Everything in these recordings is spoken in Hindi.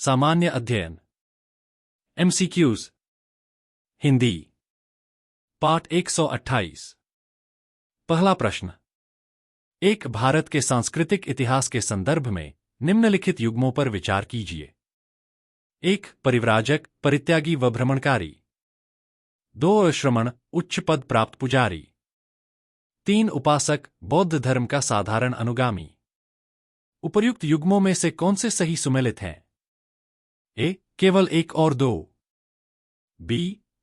सामान्य अध्ययन MCQs हिंदी पाठ 128। पहला प्रश्न। एक भारत के सांस्कृतिक इतिहास के संदर्भ में निम्नलिखित युग्मों पर विचार कीजिए। 1 परिव्राजक, परित्यागी व भ्रमणकारी। 2 श्रमण, उच्च पद प्राप्त पुजारी। 3 उपासक, बौद्ध धर्म का साधारण अनुगामी। उपर्युक्त युग्मों में से कौन से सही सुमेलित हैं? ए केवल 1 और 2, बी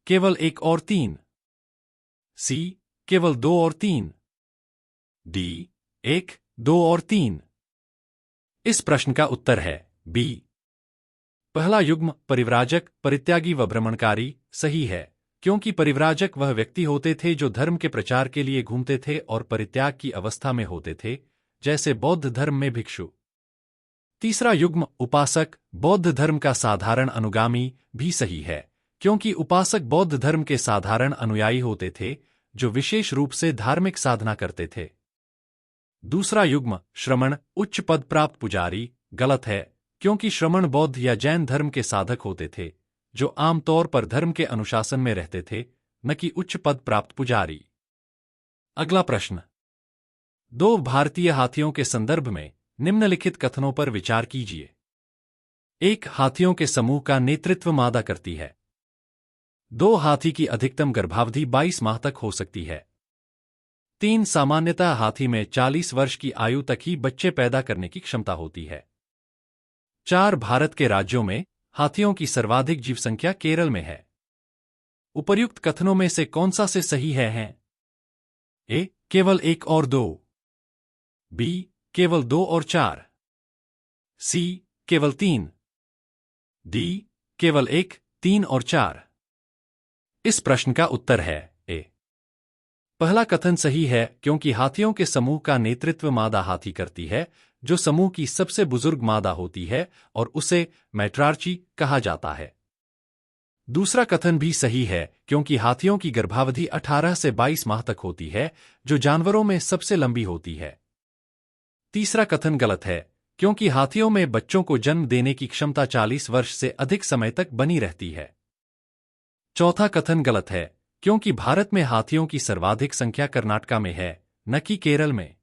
केवल 1 और 3, सी केवल 2 और 3, डी 1, 2 और 3। इस प्रश्न का उत्तर है बी। पहला युग्म परिव्राजक, परित्यागी व भ्रमणकारी सही है, क्योंकि परिव्राजक वह व्यक्ति होते थे जो धर्म के प्रचार के लिए घूमते थे और परित्याग की अवस्था में होते थे, जैसे बौद्ध धर्म में भिक्षु। तीसरा युग्म उपासक, बौद्ध धर्म का साधारण अनुगामी भी सही है, क्योंकि उपासक बौद्ध धर्म के साधारण अनुयायी होते थे जो विशेष रूप से धार्मिक साधना करते थे। दूसरा युग्म श्रमण, उच्च पद प्राप्त पुजारी गलत है, क्योंकि श्रमण बौद्ध या जैन धर्म के साधक होते थे जो आमतौर पर धर्म के अनुशासन में रहते थे, न कि उच्च पद प्राप्त पुजारी। अगला प्रश्न। 2 भारतीय हाथियों के संदर्भ में निम्नलिखित कथनों पर विचार कीजिए। 1 हाथियों के समूह का नेतृत्व मादा करती है। 2 हाथी की अधिकतम गर्भावधि 22 माह तक हो सकती है। 3 सामान्यतः हाथी में 40 वर्ष की आयु तक ही बच्चे पैदा करने की क्षमता होती है। 4 भारत के राज्यों में हाथियों की सर्वाधिक जीव संख्या केरल में है। उपर्युक्त कथनों में से कौन सा से सही है? ए केवल 1 और 2, बी केवल 2 और 4, सी केवल 3, डी केवल 1, 3 और 4। इस प्रश्न का उत्तर है ए। पहला कथन सही है, क्योंकि हाथियों के समूह का नेतृत्व मादा हाथी करती है, जो समूह की सबसे बुजुर्ग मादा होती है और उसे मैट्रार्ची कहा जाता है। दूसरा कथन भी सही है, क्योंकि हाथियों की गर्भावधि 18 से 22 माह तक होती है, जो जानवरों में सबसे लंबी होती है। तीसरा कथन गलत है, क्योंकि हाथियों में बच्चों को जन्म देने की क्षमता 40 वर्ष से अधिक समय तक बनी रहती है। चौथा कथन गलत है, क्योंकि भारत में हाथियों की सर्वाधिक संख्या कर्नाटका में है, न कि केरल में।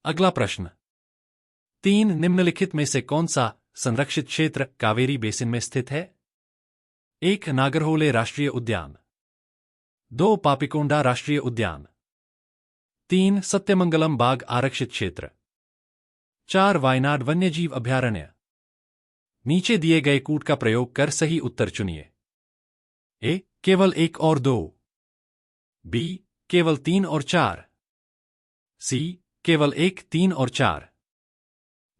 अगला प्रश्न। 3 निम्नलिखित में से कौन सा संरक्षित क्षेत्र कावेरी बेसिन में स्थित है? 1 नागरहोले राष्ट्रीय उद्यान। 2 पापिकोंडा राष्ट्रीय उद्यान। 3 सत्यमंगलम बाघ आरक्षित क्षेत्र। 4 वायनाड वन्यजीव अभयारण्य। नीचे दिए गए कूट का प्रयोग कर सही उत्तर चुनिए। ए केवल 1 और 2, बी केवल 3 और 4, सी केवल 1, 3 और 4,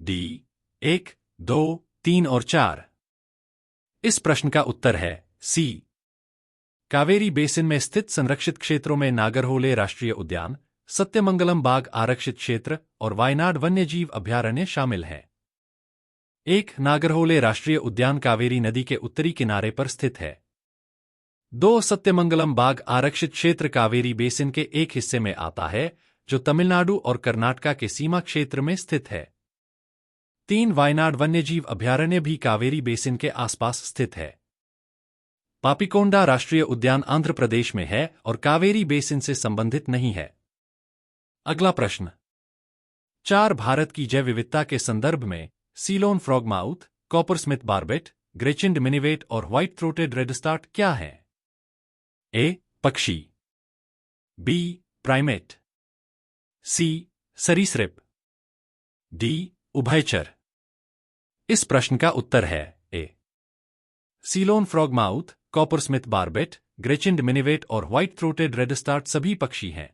डी 1, 2, 3 और 4। इस प्रश्न का उत्तर है सी। कावेरी बेसिन में स्थित संरक्षित क्षेत्रों में नागरहोले राष्ट्रीय उद्यान, सत्यमंगलम बाघ आरक्षित क्षेत्र और वायनाड वन्यजीव अभयारण्य शामिल हैं। 1 नागरहोले राष्ट्रीय उद्यान कावेरी नदी के उत्तरी किनारे पर स्थित है। 2 सत्यमंगलम बाघ आरक्षित क्षेत्र कावेरी बेसिन के एक हिस्से में आता है, जो तमिलनाडु और कर्नाटका के सीमा क्षेत्र में स्थित है। 3 वायनाड वन्यजीव अभयारण्य भी कावेरी बेसिन के आसपास स्थित है। पापिकोंडा राष्ट्रीय उद्यान आंध्र प्रदेश में है और कावेरी बेसिन से संबंधित नहीं है। अगला प्रश्न। 4 भारत की जैव विविधता के संदर्भ में सीलोन फ्रॉगमाउथ, कॉपरस्मिथ बार्बेट, ग्रेचिंड मिनिवेट और व्हाइट थ्रोटेड रेडस्टार्ट क्या है? ए पक्षी, बी प्राइमेट, सी सरीसृप, डी उभयचर। इस प्रश्न का उत्तर है ए। सीलोन फ्रॉगमाउथ, कॉपरस्मिथ बार्बेट, ग्रेचिंड मिनिवेट और व्हाइट थ्रोटेड रेडस्टार्ट सभी पक्षी हैं।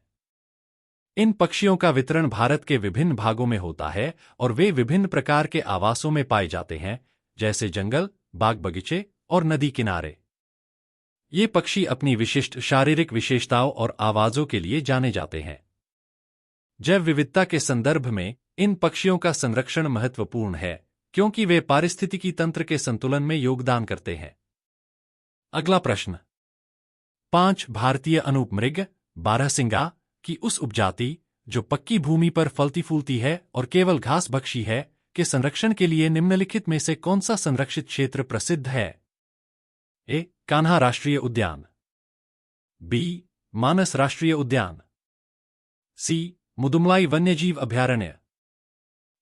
इन पक्षियों का वितरण भारत के विभिन्न भागों में होता है और वे विभिन्न प्रकार के आवासों में पाए जाते हैं, जैसे जंगल, बाग बगीचे और नदी किनारे। ये पक्षी अपनी विशिष्ट शारीरिक विशेषताओं और आवाजों के लिए जाने जाते हैं। जैव विविधता के संदर्भ में इन पक्षियों का संरक्षण महत्वपूर्ण है, क्योंकि वे पारिस्थितिकी तंत्र के संतुलन में योगदान करते हैं। अगला प्रश्न। 5 भारतीय अनुपमृग बारहसिंगा की उस उपजाति जो पक्की भूमि पर फलती फूलती है और केवल घास भक्षी है, के संरक्षण के लिए निम्नलिखित में से कौन सा संरक्षित क्षेत्र प्रसिद्ध है? ए. कान्हा राष्ट्रीय उद्यान, बी. मानस राष्ट्रीय उद्यान, सी. मुदुमलाई वन्यजीव अभयारण्य,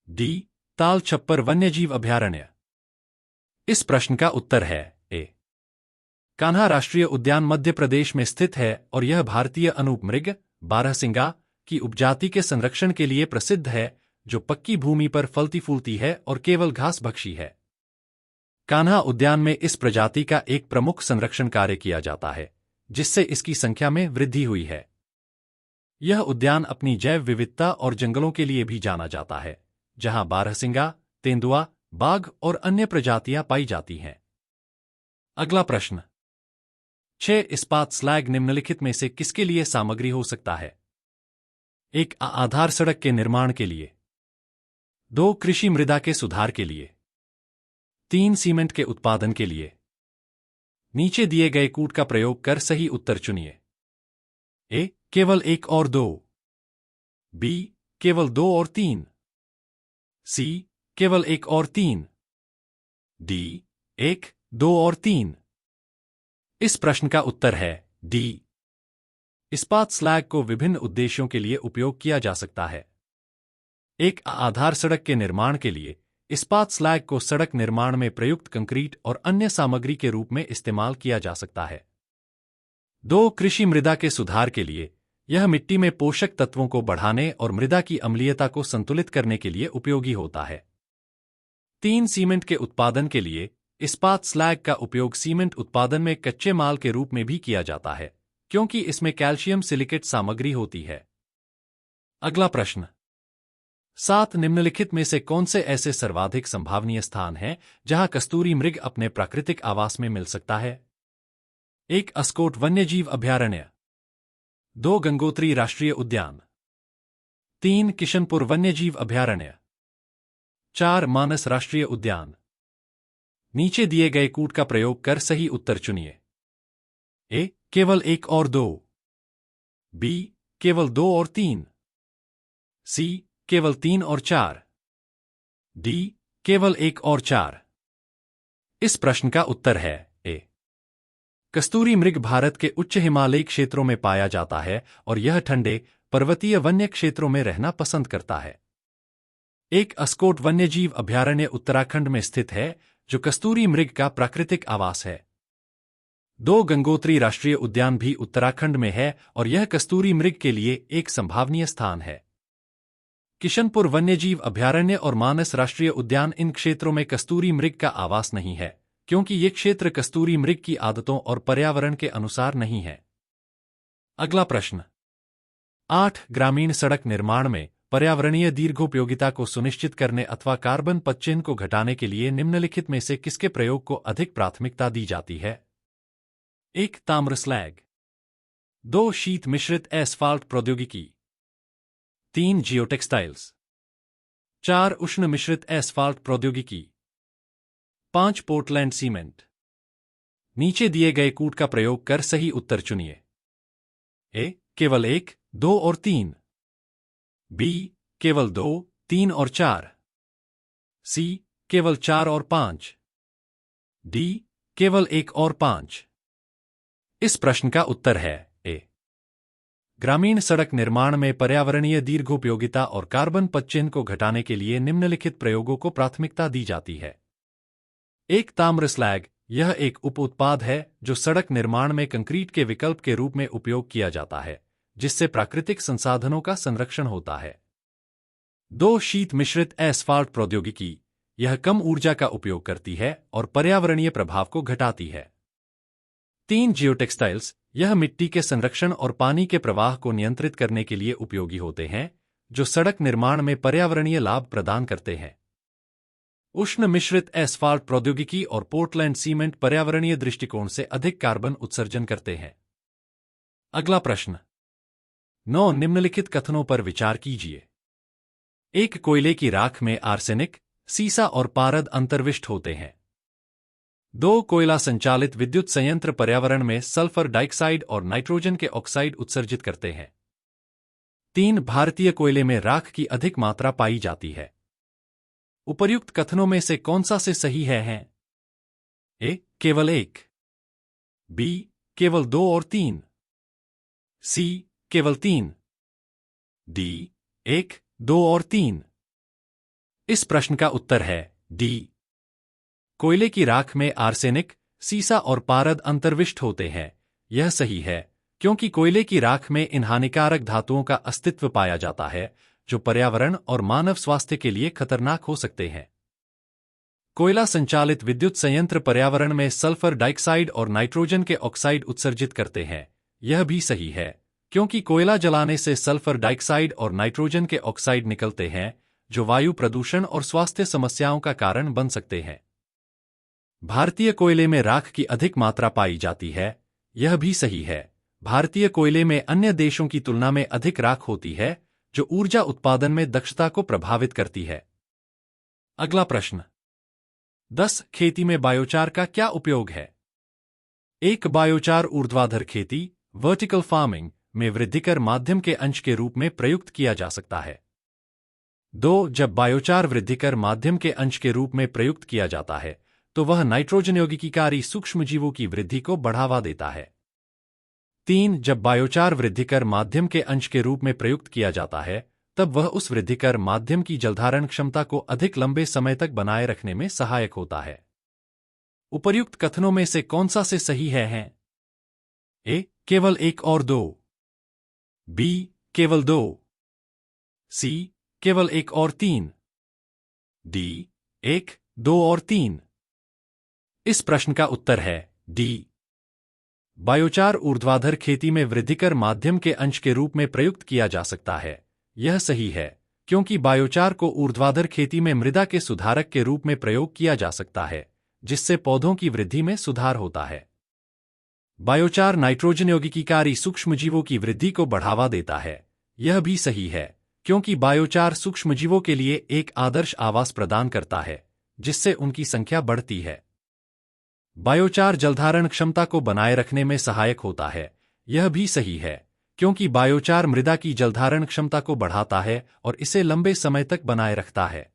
डी. ताल छप्पर वन्यजीव अभयारण्य। इस प्रश्न का उत्तर है ए. कान्हा राष्ट्रीय उद्यान मध्य प्रदेश में स्थित है और यह भारतीय अनूप मृग बारहसिंगा की उपजाति के संरक्षण के लिए प्रसिद्ध है, जो पक्की भूमि पर फलती फूलती है और केवल घास भक्षी है। कान्हा उद्यान में इस प्रजाति का एक प्रमुख संरक्षण कार्य किया जाता है, जिससे इसकी संख्या में वृद्धि हुई है। यह उद्यान अपनी जैव विविधता और जंगलों के लिए भी जाना जाता है, जहां बारहसिंगा, तेंदुआ, बाघ और अन्य प्रजातियां पाई जाती हैं। अगला प्रश्न 6. इस्पात स्लैग निम्नलिखित में से किसके लिए सामग्री हो सकता है? 1. आधार सड़क के निर्माण के लिए, 2. कृषि मृदा के सुधार के लिए, 3. सीमेंट के उत्पादन के लिए। नीचे दिए गए कूट का प्रयोग कर सही उत्तर चुनिए। ए. केवल 1 और 2, बी. केवल 2 और 3, सी. केवल 1 और 3, डी. 1, 2 और 3। इस प्रश्न का उत्तर है डी. इस्पात स्लैग को विभिन्न उद्देश्यों के लिए उपयोग किया जा सकता है। 1. आधार सड़क के निर्माण के लिए इस्पात स्लैग को सड़क निर्माण में प्रयुक्त कंक्रीट और अन्य सामग्री के रूप में इस्तेमाल किया जा सकता है। 2. कृषि मृदा के सुधार के लिए यह मिट्टी में पोषक तत्वों को बढ़ाने और मृदा की अम्लीयता को संतुलित करने के लिए उपयोगी होता है। 3. सीमेंट के उत्पादन के लिए इस्पात स्लैग का उपयोग सीमेंट उत्पादन में कच्चे माल के रूप में भी किया जाता है, क्योंकि इसमें कैल्शियम सिलिकेट सामग्री होती है। अगला प्रश्न 7. निम्नलिखित में से कौन से ऐसे सर्वाधिक संभावनीय स्थान हैं जहां कस्तूरी मृग अपने प्राकृतिक आवास में मिल सकता है? 1. अस्कोट वन्यजीव अभयारण्य, 2. गंगोत्री राष्ट्रीय उद्यान, 3. किशनपुर वन्यजीव अभयारण्य, 4. मानस राष्ट्रीय उद्यान। नीचे दिए गए कूट का प्रयोग कर सही उत्तर चुनिए। ए. केवल 1 और 2, बी. केवल 2 और 3, सी. केवल 3 और 4, डी. केवल 1 और 4। इस प्रश्न का उत्तर है ए. कस्तूरी मृग भारत के उच्च हिमालयी क्षेत्रों में पाया जाता है और यह ठंडे पर्वतीय वन्य क्षेत्रों में रहना पसंद करता है। 1. अस्कोट वन्यजीव अभयारण्य उत्तराखंड में स्थित है, जो कस्तूरी मृग का प्राकृतिक आवास है। 2. गंगोत्री राष्ट्रीय उद्यान भी उत्तराखंड में है और यह कस्तूरी मृग के लिए एक संभावनीय स्थान है। किशनपुर वन्यजीव अभयारण्य और मानस राष्ट्रीय उद्यान इन क्षेत्रों में कस्तूरी मृग का आवास नहीं है, क्योंकि ये क्षेत्र कस्तूरी मृग की आदतों और पर्यावरण के अनुसार नहीं है। अगला प्रश्न 8. ग्रामीण सड़क निर्माण में पर्यावरणीय दीर्घोपयोगिता को सुनिश्चित करने अथवा कार्बन पदचिह्न को घटाने के लिए निम्नलिखित में से किसके प्रयोग को अधिक प्राथमिकता दी जाती है? 1. ताम्र स्लैग, 2. शीत मिश्रित एस्फाल्ट प्रौद्योगिकी, 3. जियोटेक्सटाइल्स, 4. उष्ण मिश्रित एस्फाल्ट प्रौद्योगिकी, 5. Portland cement. नीचे दिए गए कूट का प्रयोग कर सही उत्तर चुनिए। ए. केवल 1, 2 और 3, बी. केवल 2, 3 और 4, सी. केवल 4 और 5, डी. केवल 1 और 5। इस प्रश्न का उत्तर है ए. ग्रामीण सड़क निर्माण में पर्यावरणीय दीर्घोपयोगिता और कार्बन पदचिह्न को घटाने के लिए निम्नलिखित प्रयोगों को प्राथमिकता दी जाती है। 1. ताम्र स्लैग, यह एक उप उत्पाद है जो सड़क निर्माण में कंक्रीट के विकल्प के रूप में उपयोग किया जाता है, जिससे प्राकृतिक संसाधनों का संरक्षण होता है। 2. शीत मिश्रित एस्फाल्ट प्रौद्योगिकी, यह कम ऊर्जा का उपयोग करती है और पर्यावरणीय प्रभाव को घटाती है। 3. जियोटेक्सटाइल्स, यह मिट्टी के संरक्षण और पानी के प्रवाह को नियंत्रित करने के लिए उपयोगी होते हैं, जो सड़क निर्माण में पर्यावरणीय लाभ प्रदान करते हैं। उष्ण मिश्रित एस्फाल्ट प्रौद्योगिकी और पोर्टलैंड सीमेंट पर्यावरणीय दृष्टिकोण से अधिक कार्बन उत्सर्जन करते हैं। अगला प्रश्न 9. निम्नलिखित कथनों पर विचार कीजिए। 1. कोयले की राख में आर्सेनिक, सीसा और पारद अंतर्विष्ट होते हैं। 2. कोयला संचालित विद्युत संयंत्र पर्यावरण में सल्फर डाइऑक्साइड और नाइट्रोजन के ऑक्साइड उत्सर्जित करते हैं। 3. भारतीय कोयले में राख की अधिक मात्रा पाई जाती है। उपर्युक्त कथनों में से कौन सा से सही है? ए. केवल 1, बी. केवल 2 और 3, सी. केवल 3, डी. 1, 2 और 3। इस प्रश्न का उत्तर है डी। कोयले की राख में आर्सेनिक, सीसा और पारद अंतर्विष्ट होते हैं। यह सही है, क्योंकि कोयले की राख में इन हानिकारक धातुओं का अस्तित्व पाया जाता है जो पर्यावरण और मानव स्वास्थ्य के लिए खतरनाक हो सकते हैं। कोयला संचालित विद्युत संयंत्र पर्यावरण में सल्फर डाइऑक्साइड और नाइट्रोजन के ऑक्साइड उत्सर्जित करते हैं। यह भी सही है, क्योंकि कोयला जलाने से सल्फर डाइऑक्साइड और नाइट्रोजन के ऑक्साइड निकलते हैं जो वायु प्रदूषण और स्वास्थ्य समस्याओं का कारण बन सकते हैं। भारतीय कोयले में राख की अधिक मात्रा पाई जाती है। यह भी सही है। भारतीय कोयले में अन्य देशों की तुलना में अधिक राख होती है जो ऊर्जा उत्पादन में दक्षता को प्रभावित करती है। अगला प्रश्न 10. खेती में बायोचार का क्या उपयोग है? 1. बायोचार ऊर्ध्वाधर खेती वर्टिकल फार्मिंग में वृद्धिकर माध्यम के अंश के रूप में प्रयुक्त किया जा सकता है। 2. जब बायोचार वृद्धिकर माध्यम के अंश के रूप में प्रयुक्त किया जाता है तो वह नाइट्रोजन यौगिकीकारी सूक्ष्मजीवों की वृद्धि को बढ़ावा देता है। 3. जब बायोचार वृद्धिकर माध्यम के अंश के रूप में प्रयुक्त किया जाता है तब वह उस वृद्धिकर माध्यम की जलधारण क्षमता को अधिक लंबे समय तक बनाए रखने में सहायक होता है। उपर्युक्त कथनों में से कौन सा से सही है? ए. केवल 1 और 2, बी. केवल 2, सी. केवल 1 और 3, डी. 1, 2 और 3। इस प्रश्न का उत्तर है डी। बायोचार ऊर्ध्वाधर खेती में वृद्धिकर माध्यम के अंश के रूप में प्रयुक्त किया जा सकता है। यह सही है, क्योंकि बायोचार को ऊर्ध्वाधर खेती में मृदा के सुधारक के रूप में प्रयोग किया जा सकता है, जिससे पौधों की वृद्धि में सुधार होता है। बायोचार नाइट्रोजन यौगिकीकारी सूक्ष्मजीवों की वृद्धि को बढ़ावा देता है। यह भी सही है, क्योंकि बायोचार सूक्ष्मजीवों के लिए एक आदर्श आवास प्रदान करता है, जिससे उनकी संख्या बढ़ती है। बायोचार जलधारण क्षमता को बनाए रखने में सहायक होता है। यह भी सही है, क्योंकि बायोचार मृदा की जलधारण क्षमता को बढ़ाता है और इसे लंबे समय तक बनाए रखता है।